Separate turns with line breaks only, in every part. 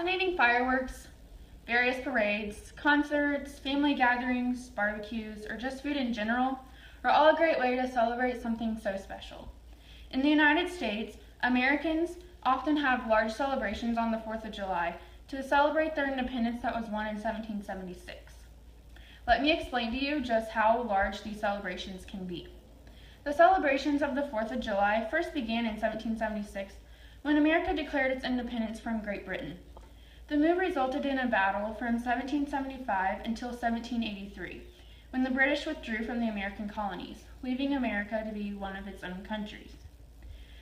Fascinating fireworks, various parades, concerts, family gatherings, barbecues, or just food in general are all a great way to celebrate something so special. In the United States, Americans often have large celebrations on the 4th of July to celebrate their independence that was won in 1776. Let me explain to you just how large these celebrations can be. The celebrations of the 4th of July first began in 1776 when America declared its independence from Great Britain. The move resulted in a battle from 1775 until 1783, when the British withdrew from the American colonies, leaving America to be one of its own countries.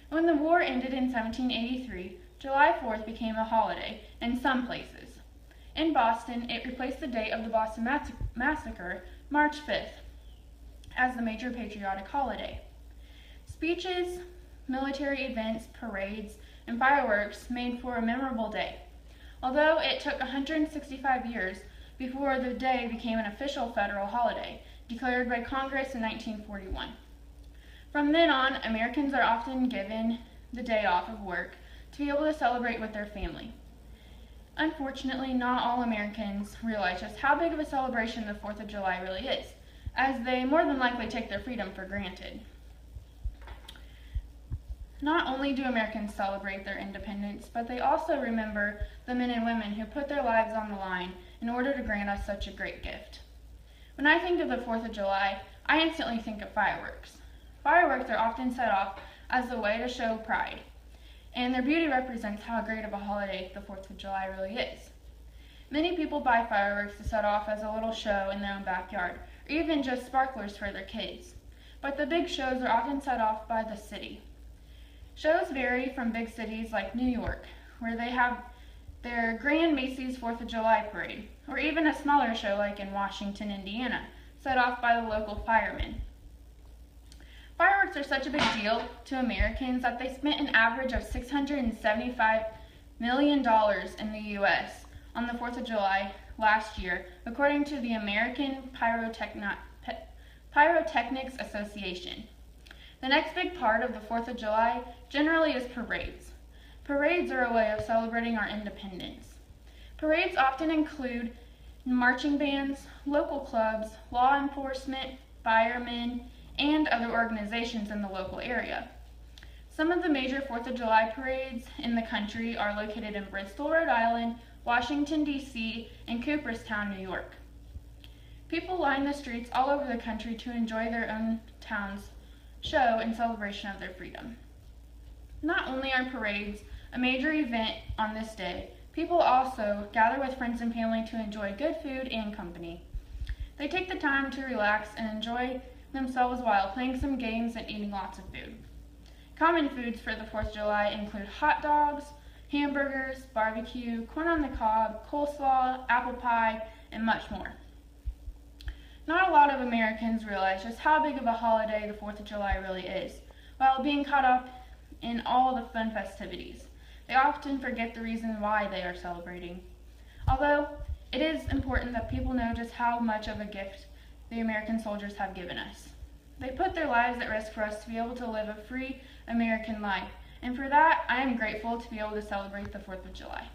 When the war ended in 1783, July 4th became a holiday in some places. In Boston, it replaced the date of the Boston Massacre, March 5th, as the major patriotic holiday. Speeches, military events, parades, and fireworks made for a memorable day, although it took 165 years before the day became an official federal holiday, declared by Congress in 1941. From then on, Americans are often given the day off of work to be able to celebrate with their family. Unfortunately, not all Americans realize just how big of a celebration the 4th of July really is, as they more than likely take their freedom for granted. Not only do Americans celebrate their independence, but they also remember the men and women who put their lives on the line in order to grant us such a great gift. When I think of the 4th of July, I instantly think of fireworks. Fireworks are often set off as a way to show pride, and their beauty represents how great of a holiday the 4th of July really is. Many people buy fireworks to set off as a little show in their own backyard, or even just sparklers for their kids. But the big shows are often set off by the city. Shows vary from big cities like New York, where they have their grand Macy's 4th of July parade, or even a smaller show like in Washington, Indiana, set off by the local firemen. Fireworks are such a big deal to Americans that they spent an average of $675 million in the U.S. on the 4th of July last year, according to the American Pyrotechnics Association. The next big part of the 4th of July generally is parades. Parades are a way of celebrating our independence. Parades often include marching bands, local clubs, law enforcement, firemen, and other organizations in the local area. Some of the major 4th of July parades in the country are located in Bristol, Rhode Island, Washington, D.C., and Cooperstown, New York. People line the streets all over the country to enjoy their own town's show in celebration of their freedom. Not only are parades a major event on this day, people also gather with friends and family to enjoy good food and company. They take the time to relax and enjoy themselves while playing some games and eating lots of food. Common foods for the 4th of July include hot dogs, hamburgers, barbecue, corn on the cob, coleslaw, apple pie, and much more. Not a lot of Americans realize just how big of a holiday the 4th of July really is, while being caught up in all the fun festivities. They often forget the reason why they are celebrating. Although, it is important that people know just how much of a gift the American soldiers have given us. They put their lives at risk for us to be able to live a free American life, and for that, I am grateful to be able to celebrate the 4th of July.